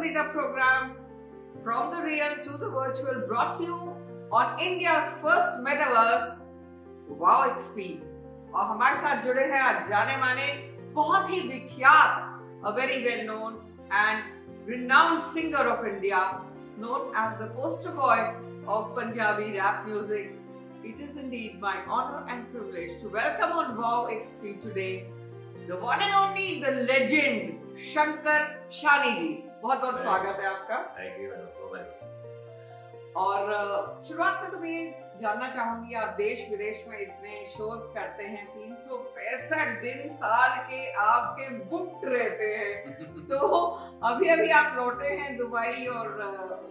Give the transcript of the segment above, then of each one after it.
Pasandeeda program from the real to the virtual, brought to you on India's first metaverse, Wow XP. और हमारे साथ जुड़े हैं आज जाने माने बहुत ही विख्यात, a very well known and renowned singer of India, known as the poster boy of Punjabi rap music. It is indeed my honor and privilege to welcome on Wow XP today the one and only, the legend, Shankar शानी जी। बहुत बहुत स्वागत है आपका। Thank you so much. और शुरुआत में तो मैं ये जानना चाहूंगी, आप देश विदेश में इतने शोज करते हैं, 365 दिन साल के आपके बुक्ड रहते हैं तो अभी अभी आप लौटे हैं दुबई और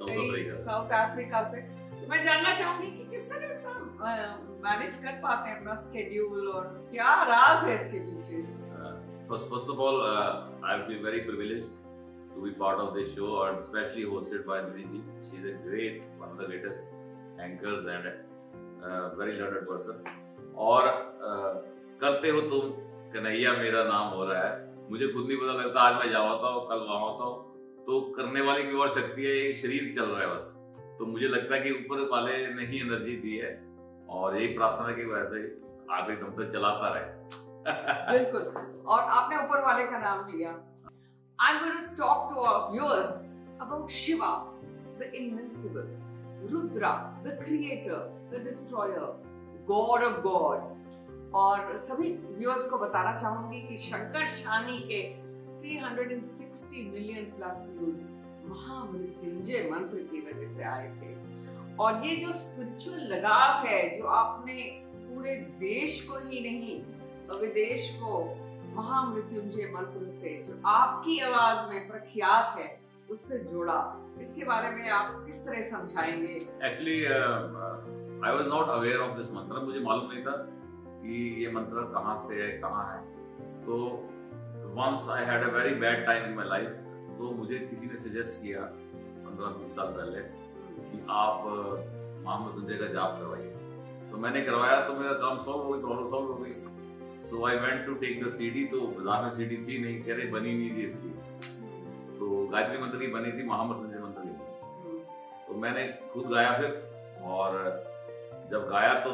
साउथ अफ्रीका से, तो मैं जानना चाहूंगी कि किस तरह इतना मैनेज कर पाते हैं अपना स्केड्यूल और क्या राज है इसके पीछे। First of all, I feel very privileged to be part of this show and especially hosted by Nidhi ji. She is a great, one of the greatest anchors and very learned person. और करते हो तुम कन्हैया मेरा नाम हो रहा है, मुझे खुद नहीं पता लगता आज मैं यहाँ होता हूँ कल वहाँ होता हूँ, तो करने वाले की और शक्ति है, ये शरीर चल रहा है बस। तो मुझे लगता है कि ऊपर वाले ने ही एनर्जी दी है और यही प्रार्थना की वजह से आगे दम तक चलाता रहे। बिल्कुल, और आपने ऊपर वाले का नाम लिया। I'm going to talk to our viewers about Shiva, the invincible, Rudra, the creator, the destroyer, God of gods। और सभी viewers को बताना चाहूंगी कि शंकर शानी के 360 मिलियन प्लस व्यूज महामृत्युंजय मंत्र की वजह से आए थे। और ये जो स्पिरिचुअल लगाव है जो आपने पूरे देश को ही नहीं विदेश को महामृत्युंजय मंत्र से जो आपकी आवाज में प्रख्यात है उससे जोड़ा, इसके बारे में आप किस तरह समझाएंगे? Actually, I was not aware of this mantra. मुझे मालूम नहीं था कि ये मंत्र कहाँ से है, कहाँ है। तो once I had a very bad time in my life, तो मुझे किसी ने सजेस्ट किया 15-20 साल पहले कि आप महामृत्युंजय का जाप करवाइए। तो मैंने करवाया तो मेरा काम सॉल्व हो गई, प्रॉब्लम सॉल्व हो गई। So I went to take the CD, तो बाजार में CD थी नहीं, कह रहे बनी नहीं थी इसकी, तो गायत्री मंत्र की बनी थी, महामृत्युंजय मंत्र की। तो मैंने खुद गाया फिर, और जब गाया तो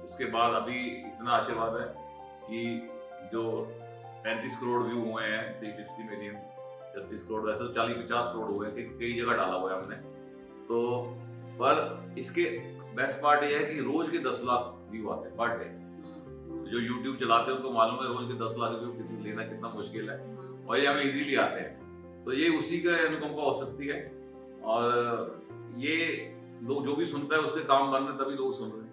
उसके बाद अभी इतना आशीर्वाद है कि जो 35 करोड़ व्यू हुए हैं, 360 मिलियन, 36 करोड़, वैसे तो 40-50 करोड़ हुए कि कई जगह डाला हुआ है हमने। तो पर इसके बेस्ट पार्ट ये है कि रोज के 10 लाख व्यू आते हैं पर डे। जो YouTube चलाते हैं उनको मालूम है रोज के 10 लाख व्यू लेना कितना मुश्किल है, और ये हमें इजीली आते हैं। तो ये उसी का अनुकंपा हो सकती है, और ये लोग जो भी सुनता है उसके काम बन रहे तभी लोग सुन रहे हैं।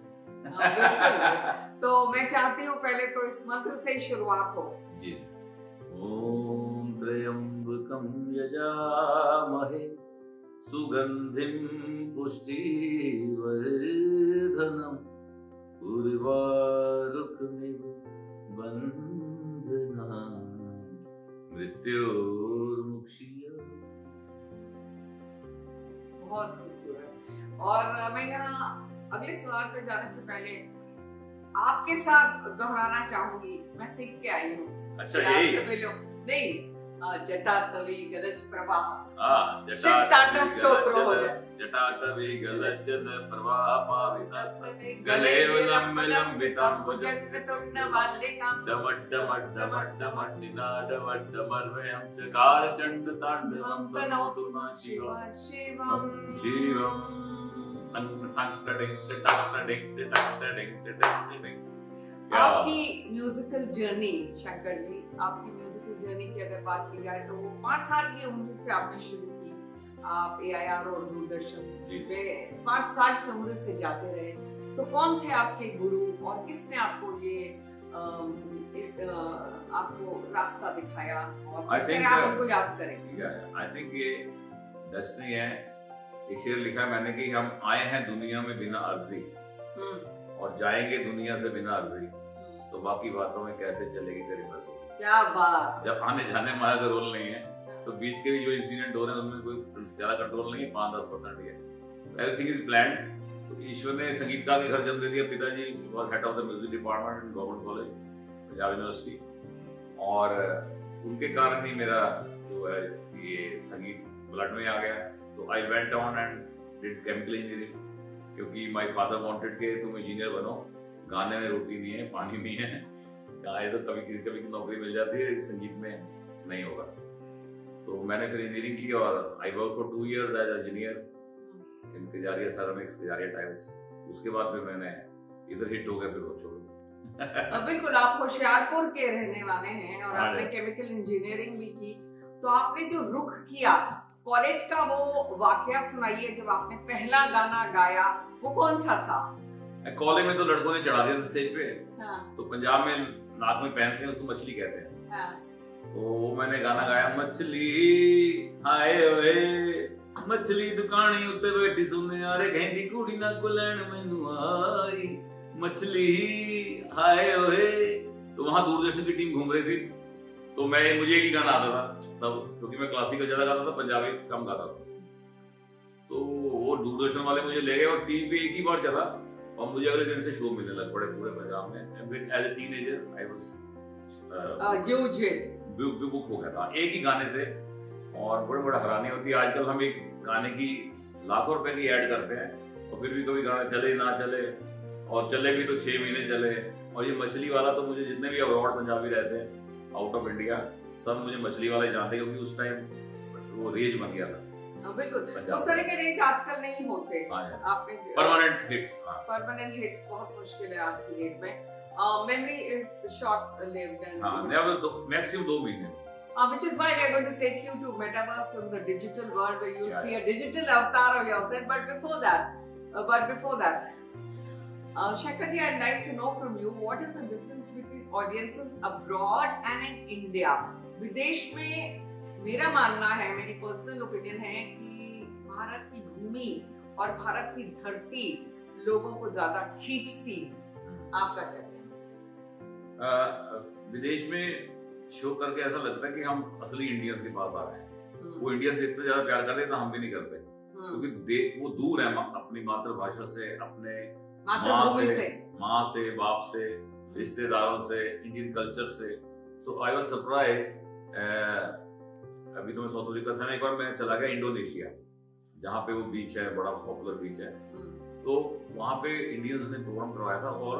तो मैं चाहती हूँ पहले तो इस मंत्र से ही शुरुआत हो जी। ओम त्र्यंबकं यजामहे सुगंधिं पुष्टिवर्धनम् उर्वारुकमिव बन्धनान् मृत्योर्मुक्षीय। बहुत खूबसूरत। और मैं यहाँ अगले सवाल पे जाने से पहले आपके साथ दोहराना चाहूंगी, मैं सीख के आई हूँ। अच्छा, यही नहीं, जटाटवी गलज प्रवाह, जटाटवी स्तोत्र हो जाए। जटाटवी गलज प्रवाह पावितस्तने गलेवलम लंबितं भुजंगतुंडमाल्लिकां डमड्डमड्डमड्डमड् निनादवड्डमर्वयं चकार चंड तांडवं तनोतु नः शिवं शिवं शिवं टंग टंग टिंग टंग टिंग टंग टिंग। आपकी म्यूजिकल जर्नी शंकर जी, आपकी म्यूजिकल जर्नी की अगर बात की जाए तो वो 5 साल की उम्र से आपने शुरू की। आप AIR और दूरदर्शन पे 5 साल की उम्र से जाते रहे, तो कौन थे आपके गुरु और किसने आपको ये आपको रास्ता दिखाया और किस तरह आप उनको याद करेंगे? I think ये डेस्टिनी है। एक शेर लिखा है मैंने कि हम आए हैं दुनिया में बिना अर्जी और जाएंगे दुनिया से बिना अर्जी, तो बाकी बातों में कैसे चलेगी तेरी मर्जी। क्या बात। जब आने जाने में हमारा रोल नहीं है, तो बीच के भी जो इंसिडेंट हो रहे हैं उनमें कोई ज्यादा कंट्रोल नहीं है, 5-10% ही है। Everything is planned. तो ईश्वर ने संगीतकार के घर जन्म दे दिया। पिताजी was head of the music department in government college Punjab university, और उनके कारण ही मेरा जो है ये संगीत ब्लड में आ गया, तो I went on and did chemical engineering, क्योंकि माय फादर वांटेड के तुम इंजीनियर बनो, गाने में रोटी नहीं है, पानी नहीं है, कहाँ है तो कभी कभी नौकरी मिल जाती है, संगीत में नहीं होगा। तो मैंने फिर इंजीनियरिंग की और I work for 2 years as engineer in Kajaria ceramics, Kajaria tiles. उसके बाद फिर मैंने इधर हिट हो गया, फिर वो छोड़। बिल्कुल, आप होशियारपुर के रहने वाले हैं और आपने केमिकल इंजीनियरिंग भी की, तो आपने जो रुख किया कॉलेज का, वो वाकया सुनाइए, जब आपने पहला गाना गाया वो कौन सा था? कॉलेज में तो लड़कों ने चढ़ा दिया था स्टेज पे। हाँ। तो पंजाब में नाक में पहनते हैं, उसको मछली कहते हैं। हाँ। तो वो मैंने गाना गाया, मछली आए ओए मछली दुकानी उत्ते बैठी सुनने यारे कहती कुड़ी ना को लैन मैनू आई, मछली आए ओए। तो वहां दूरदर्शन की टीम घूम रही थी, तो मुझे एक ही गाना आता था तब, क्योंकि मैं क्लासिकल ज्यादा गाता था, पंजाबी कम गाता था। तो वो दूरदर्शन वाले मुझे ले गए और टीवी पे एक ही बार चला और मुझे अगले दिन से शो मिलने लग पड़े पूरे पंजाब में। As a teenager I was book हो गया था एक ही गाने से, और बड़े बड़ा हैरानी होती है। आजकल हम एक गाने की लाखों रुपए की ऐड करते हैं और फिर भी कभी गाना चले ना चले, और चले भी तो 6 महीने चले। और ये मछली वाला तो मुझे जितने भी अवार्ड पंजाबी रहते हैं आउट ऑफ इंडिया, सब मुझे मछली वाला ही जानते हैं, क्योंकि उस टाइम वो रेज बन गया था। बिल्कुल, उस तरह के रेंज आजकल नहीं होते। आपने परमानेंट हिट्स बहुत मुश्किल है आज की डेट में। Memory short lived and maximum 2 महीने। Which is why we are going to take you to metaverse in the digital world, where you'll see a digital avatar of yourself. But before that, Shankar ji, I'd like to know from you, what is the difference between audiences abroad and in India? विदेश में मेरा मानना है, मेरी personal opinion है कि भारत की भूमि और भारत की धरती लोगों को ज्यादा खींचती है। आपका क्या कहना है? विदेश में शो करके ऐसा लगता है कि हम असली इंडियंस के पास आ रहे हैं। वो इंडिया से इतना ज्यादा प्यार करते हैं तो हम भी नहीं करते, क्योंकि वो दूर है अपनी मातृभाषा से, अपने माँ से, बाप से, रिश्तेदारों से, इंडियन कल्चर से। सो आई वाज सरप्राइज्ड। अभी तो मैं साउथ अफ्रीका से, एक बार मैं चला गया इंडोनेशिया, जहाँ पे वो बीच है, बड़ा पॉपुलर बीच है। तो वहाँ पे इंडियंस ने प्रोग्राम करवाया था और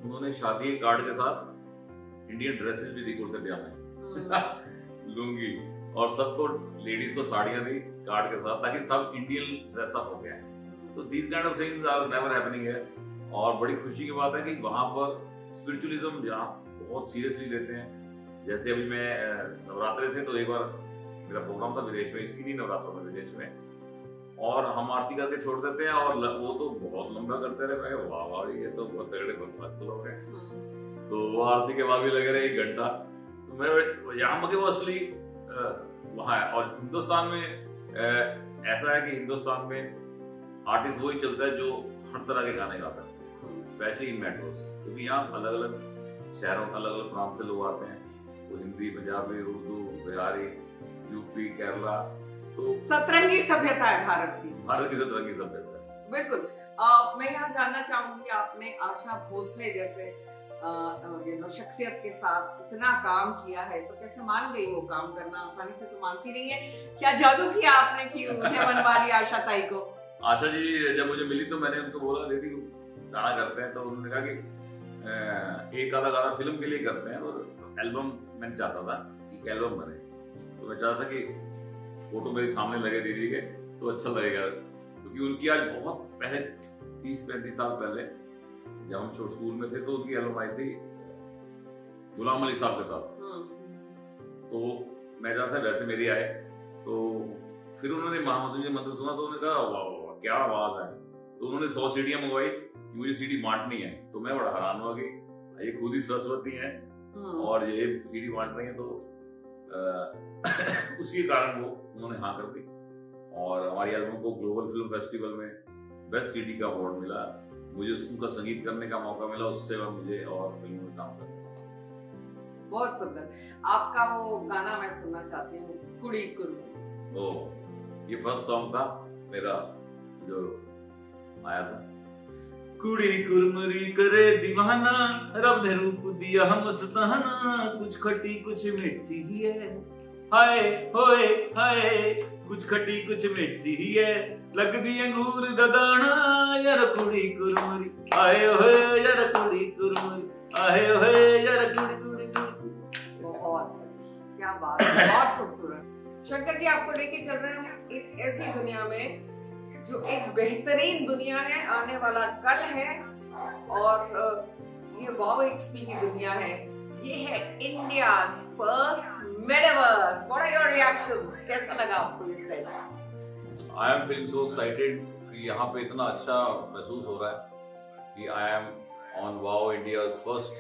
उन्होंने शादी कार्ड के साथ इंडियन ड्रेसेस भी दी, कुर्ते पजामे लुंगी, और सबको लेडीज को साड़ियां दी कार्ड के साथ, ताकि सब इंडियन ड्रेस अप हो गया। तो these kind of things are never happening है। और बड़ी खुशी की बात है कि वहां पर स्पिरिचुअलिज्म जहाँ बहुत सीरियसली लेते हैं। जैसे अभी मैं नवरात्रे थे तो एक बार मेरा प्रोग्राम था विदेश में, इसकी नहीं नवरात्रों में विदेश में, और हम आरती करके छोड़ देते हैं और वो तो बहुत लंबा करते रहे। मैं वाह वाह, ये तो बहुत तगड़े भक्त लोग हैं। तो वो आरती के बाद भी लगे रहे 1 घंटा। तो मैं यहाँ के वो असली वहाँ है। और हिंदुस्तान में ऐसा है कि हिंदुस्तान में आर्टिस्ट वही चलता है जो हर तरह के गाने गा सकते हैं, स्पेशली इन मेट्रोस, क्योंकि यहाँ अलग अलग शहरों, अलग अलग प्रांत से लोग आते हैं। वो हिंदी, पंजाबी, उर्दू, बिहारी, यूपी, केरला। तो सतरंगी सभ्यता है भारत की सतरंगी सभ्यता है। बिल्कुल। मैं यहाँ जानना चाहूंगी, आपने आशा भोसले जैसे शख्सियत के साथ इतना काम किया है, तो कैसे मान गई वो काम करना? आसानी से तो मानती नहीं है। क्या जादू किया आपने कि उन्हें मनवा लिया आशा ताई को? आशा जी जब मुझे मिली तो मैंने उनको बोला, दीदी गाना करते हैं। तो उन्होंने कहा कि एक आधा गाना फिल्म के लिए करते हैं और एल्बम मैंने चाहता था कि एल्बम बने। तो मैं चाहता था कि फोटो मेरे सामने लगे दीदी के तो अच्छा लगेगा, क्योंकि उनकी आज बहुत पहले 30-35 साल पहले जब हम स्कूल में थे तो उनकी एल्बम आई थी गुलाम अली साहब के साथ। तो मैं चाहता था वैसे मेरी आए। तो फिर उन्होंने महामंत्री जी मंत्र सुना तो उन्होंने कहा वाह वाह क्या आवाज है। तो उन्होंने 100 सीढ़ियां मंगवाई कि मुझे सीढ़ी बांटनी है। तो मैं बड़ा हैरान हुआ कि ये खुद ही सरस्वती है और ये सीढ़ी बांट रही है। तो उसी के कारण वो उन्होंने हाँ कर दी और हमारी एल्बम को ग्लोबल फिल्म फेस्टिवल में बेस्ट सीडी का अवार्ड मिला। मुझे उनका संगीत करने का मौका मिला, उससे मुझे और फिल्मों में काम करने का। बहुत सुंदर। आपका वो गाना मैं सुनना चाहती हूँ, कुड़ी कुर्म। ये फर्स्ट सॉन्ग था मेरा जो आया था। कुड़ी कुरमुरी करे दीवाना, रब ने रूप दिया हम मस्ताना, कुछ खट्टी कुछ मीठी है, हाय होए हाय कुछ खट्टी कुछ मिठी है लगदी अंगूर दा दाना यार कुड़ी कुरमुरी आए होए यार कुड़ी कुरमुरी आए होए यार कुड़ी कुड़ी कुड़ी। बहुत क्या बात है, बहुत खूबसूरत। शंकर जी आपको लेके चल रहे हैं एक ऐसी दुनिया में जो एक बेहतरीन दुनिया है, आने वाला कल है, और ये वाव एक्सपी की दुनिया है। ये है India's first metaverse. What are your reactions? कैसा लगा आपको ये set? I am feeling so excited कि यहाँ पे इतना अच्छा महसूस हो रहा है कि I am on wow India's first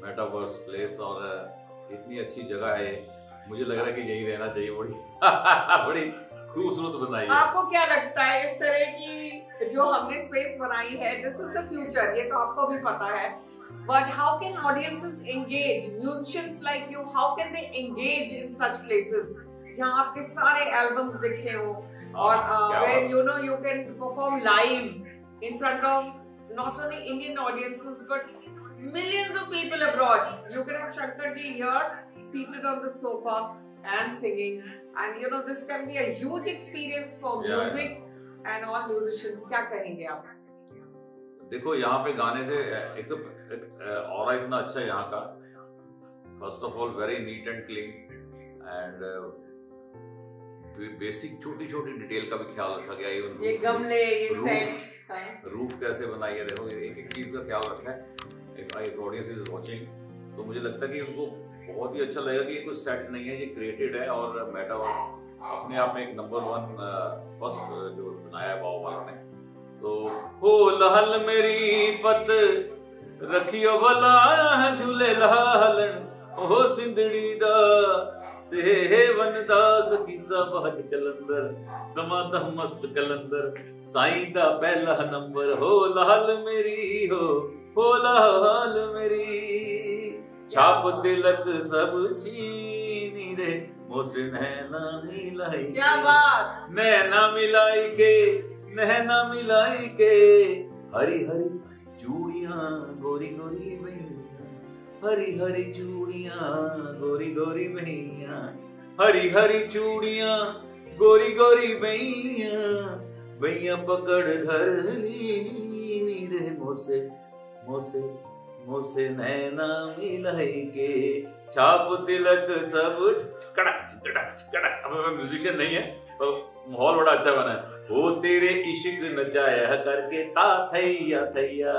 metaverse place, और इतनी अच्छी जगह है। मुझे लग रहा है कि यही रहना चाहिए। बड़ी बड़ी खूबसूरत बनाई है। आपको क्या लगता है इस तरह की जो हमने स्पेस बनाई है, दिस इज द फ्यूचर, ये तो आपको भी पता है, but how can audiences engage, musicians like you, how can they engage in such places जहां आपके सारे एल्बम्स दिखे हो, और where you know you can perform live in front of not only Indian audiences but millions of people abroad. You can have Shankar ji here seated on the sofa and singing, and you know this can be a huge experience for music and all musicians. क्या कहेंगे आप? देखो यहाँ पे गाने से एक तो ऑरा इतना अच्छा है यहाँ का, first of all very neat and clean, and basic छोटी छोटी डिटेल का भी ख्याल रखा गया है। ये गमले, ये सेट, रूफ कैसे बनाई है, देखो एक एक चीज का ख्याल रखा है। इफ ऑडियंस इज वाचिंग तो मुझे लगता है कि उनको बहुत ही अच्छा लगेगा कि ये कुछ सेट नहीं है, ये क्रिएटेड है, और मेटावर्स अपने आप में एक नंबर 1 फर्स्ट जो बनाया है वाव वालों ने। तो हो लहल मेरी पत रखियो भला झूले लालन ओ सिंधड़ी दा सेवन दास किसा बाज कलंदर दमादम मस्त कलंदर साईं दा पहला नंबर। हो लाल मेरी हो लाल मेरी छाप तिलक सब छीनी रे मोस नैना मिलाई, क्या बात, नैना मिलाई के हरी हरी चूड़ियां गोरी गोरी हरी हरी चूड़ियां गोरी गोरी भैया, हरी हरी चूड़ियां गोरी गोरी भैया, भैया पकड़ धर ली रे मोसे मोसे मोसे नैना मिलाई के छाप तिलक सब कड़क कड़क कड़क। अब मैं म्यूजिशियन नहीं है तो माहौल बड़ा अच्छा बना है। वो तेरे इश्क नचाया करके ता थैया थैया,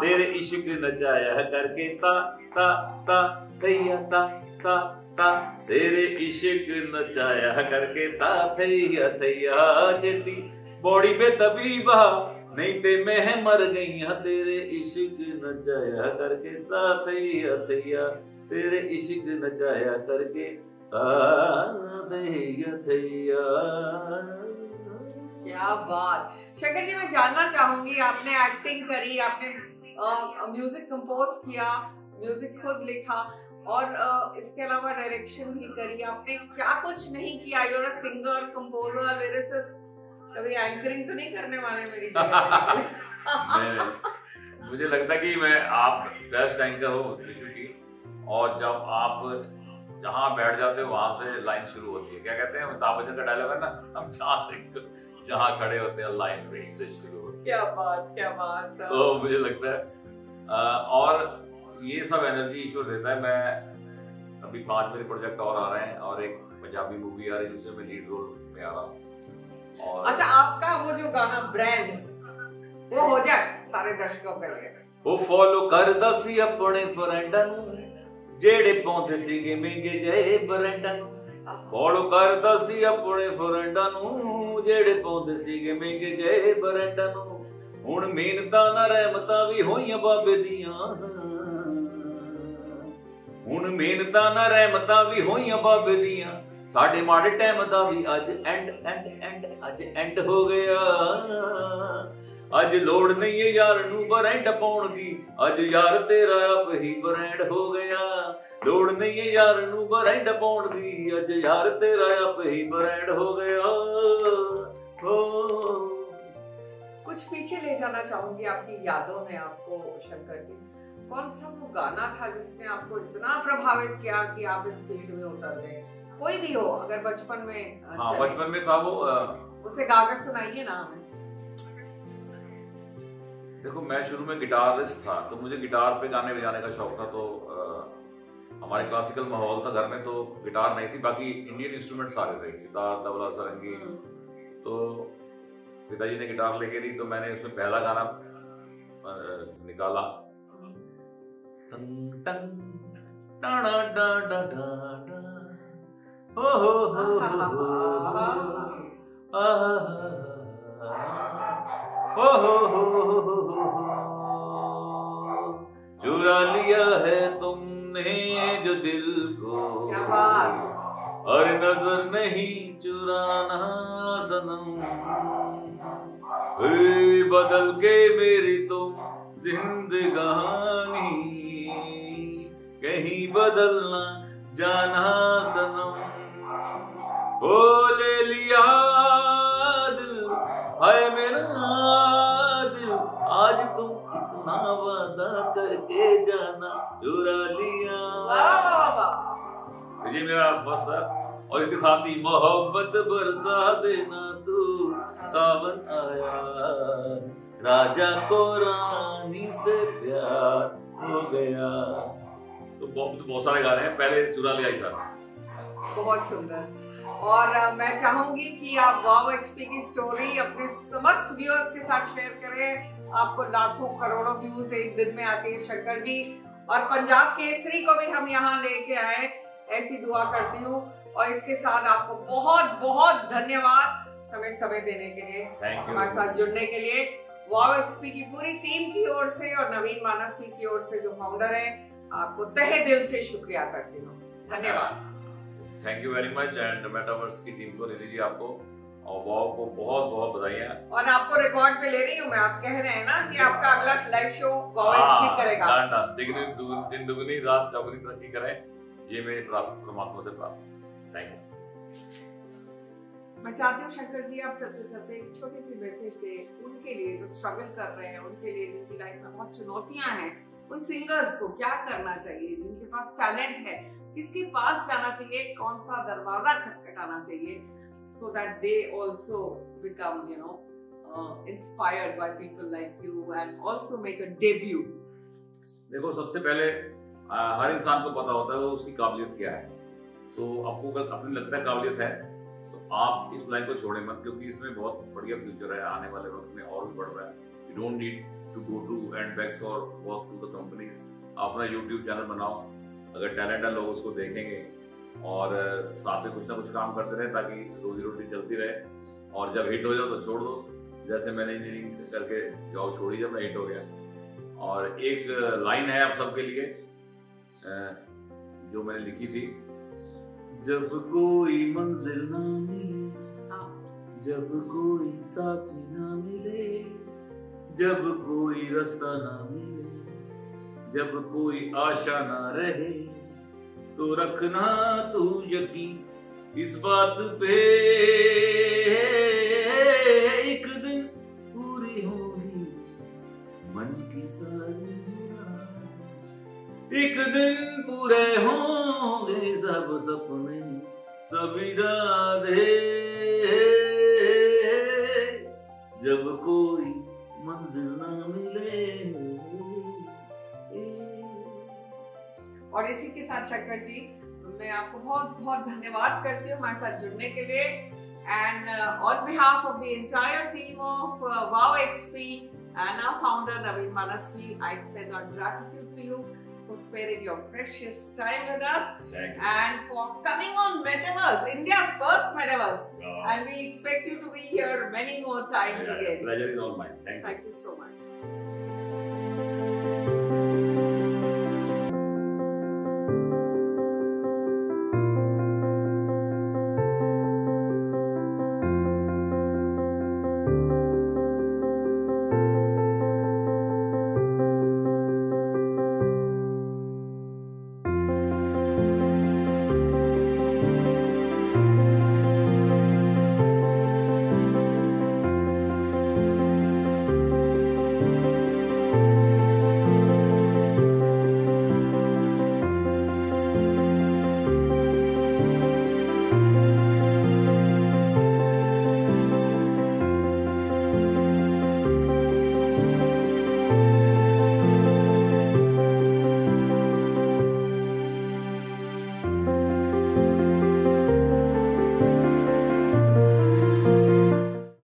तेरे इश्क नचाया करके ता ता ता थैया ता ता ता, तेरे इश्क नचाया करके ता थैया थैया, चेती बॉडी पे तबीबा नहीं ते मैं मर गई, तेरे इश्क नचाया करके ता थैया थैया, तेरे इश्क नचाया करके ता थैया थैया। क्या बात। शंकर जी मैं जानना चाहूंगी, आपने एक्टिंग करी, आपने म्यूजिक कंपोज किया, म्यूजिक खुद लिखा, और इसके अलावा डायरेक्शन भी करी, आपने क्या कुछ नहीं किया? You are a singer, composer, lyricist, कभी एंकरिंग तो नहीं करने वाले मेरी जगह? मुझे लगता है कि मैं आप बेस्ट एंकर हो विशु की, और जब आप जहाँ बैठ जाते हो वहां से लाइन शुरू होती है। क्या कहते हैं, अमिताभ बच्चन का डायलॉग है ना, हम जहाँ खड़े होते हैं लाइन वहीं से शुरू होती है। क्या बात, क्या बात। तो मुझे लगता है और ये सब एनर्जी ईश्वर देता है। मैं अभी 5 मेरे प्रोजेक्ट और आ रहे हैं, और एक पंजाबी मूवी आ रही है जिसमें मैं लीड रोल में आ रहा हूँ। और अच्छा, आपका वो जो गाना ब्रांड वो हो जाए सारे दर्शकों के लिए। वो फॉलो कर दसी अपने फ्रेंडां नूं जेड़े पाउंदे सीगे महंगे जे ब्रांडां नूं, फॉलो कर दसी अपने फ्रेंडां नूं जेड़े पाउंदे सीगे महंगे जे ब्रांडां नूं, हुण मिहनतां ना रहमतां भी होईयां बाबे दियां, हुण मिहनतां ना रहमतां भी होईयां बाबे दियां, साडे माड़े टाइम दा भी अज एंड हो गया, अज लोड़ नहीं है यार नू ब्रांड पाउण दी, अज यार तेरा आप ही ब्रांड हो गया, लोड़ नहीं है यार नू ब्रांड पाउण दी, अज यार तेरा आप ही ब्रांड हो गया। कुछ पीछे ले जाना चाहूंगी आपकी यादों में आपको शंकर जी। कौन सा वो गाना था जिसने आपको इतना प्रभावित किया कि आप इस फील्ड में उतर गए? कोई भी हो, अगर बचपन में हाँ बचपन में था वो उसे गाकर सुनाइए ना हमें। देखो मैं शुरू में गिटारिस्ट था, तो मुझे गिटार पे गाने बजाने का शौक था। तो हमारे क्लासिकल माहौल था घर में, तो गिटार नहीं थी, बाकी इंडियन इंस्ट्रूमेंट सारे थे, सितार, तबला, सारंगी। तो पिताजी ने गिटार लेके दी, तो मैंने उसमें पहला गाना निकाला, टंग टंग डा डा डा डा डा हो चुरा लिया है तुमने जो दिल को, क्या बात, और नजर नहीं चुराना सनम, बदल के मेरी तुम जिंदगानी, कहीं बदलना जाना सनम, ओ ले लिया दिल, हाय मेरा दिल, आज तुम इतना वादा करके जाना, चुरा लिया। ये मेरा फर्स्ट था। और इसके साथ ही मोहब्बत बरसा देना तू, सावन आया, राजा को रानी से प्यार हो गया। तो बहुत सारे गाने हैं, पहले चुरा लिया ही था। बहुत सुंदर। और मैं चाहूंगी कि आप वाव एक्सपी की स्टोरी अपने समस्त व्यूअर्स के साथ शेयर करें। आपको लाखों करोड़ों व्यूज एक दिन में आते हैं शंकर जी, और पंजाब केसरी को भी हम यहाँ लेके आए, ऐसी दुआ करती हूँ। और इसके साथ आपको बहुत बहुत धन्यवाद हमें समय देने के लिए, हमारे साथ जुड़ने के लिए। वाव एक्सपी की पूरी टीम की ओर से और नवीन मानसवी की ओर से जो फाउंडर है, आपको तहे दिल से शुक्रिया करती हूँ। धन्यवाद। Thank you very much. And metaverse की टीम को, रिद्धि जी आपको और वाव को बहुत बहुत बधाइयां। और आपको रिकॉर्ड पे ले रही हूँ मैं, आप कह रहे हैं ना कि आपका अगला लाइव शो वाव एक्सपी करेगा। दिन दुगनी रात चौगुनी तरक्की करें, ये मेरी परमात्मा से प्रार्थना। Thank you. मैं चाहती हूँ शंकर जी आप चलते चलते एक छोटी सी मैसेज दे उनके लिए जो स्ट्रगल कर रहे हैं, उनके लिए जिनकी लाइफ में बहुत चुनौतियां हैं। उन सिंगर्स को क्या करना चाहिए, जिनके पास टैलेंट है, किसके पास जाना चाहिए, कौन सा दरवाजा खटखटाना चाहिए, so that they also become, you know, inspired by people like you and also make a debut. देखो सबसे पहले हर इंसान को पता होता है वो उसकी काबिलियत क्या है। तो आपको अगर अपनी लगता है काबिलियत है तो आप इस लाइन को छोड़े मत, क्योंकि इसमें बहुत बढ़िया फ्यूचर है, आने वाले वक्त में और भी बढ़ रहा है। You don't need to go to and back और वर्क टू द कंपनीज। अपना यूट्यूब चैनल बनाओ, अगर टैलेंट है लोग उसको देखेंगे, और साथ में कुछ ना कुछ काम करते रहे ताकि रोजी रोटी चलती रहे। और जब हिट हो जाओ तो छोड़ दो, जैसे मैंने इंजीनियरिंग करके जॉब छोड़ी जब मैं हिट हो गया। और एक लाइन है आप सबके लिए जो मैंने लिखी थी, जब कोई मंजिल ना मिले, जब कोई साथी ना मिले, जब कोई रास्ता ना मिले, जब कोई आशा ना रहे, तो रखना तू यकीन इस बात पे, एक दिन पूरी होगी मन की सारी मुराद, एक दिन पूरे होंगे सब सपने सब इरादे, जब कोई मंजिल ना मिले। और इसी के साथ शंकर जी मैं आपको बहुत बहुत धन्यवाद करती हूँ हमारे साथ जुड़ने के लिए। And on behalf of the entire team of wow XP and our founder Naveen Manasvi, I extend our gratitude to you for sparing your precious time with us and for coming on Metaverse, India's first Metaverse. And we expect you to be here many more times again. Pleasure is all mine. Thank you so much.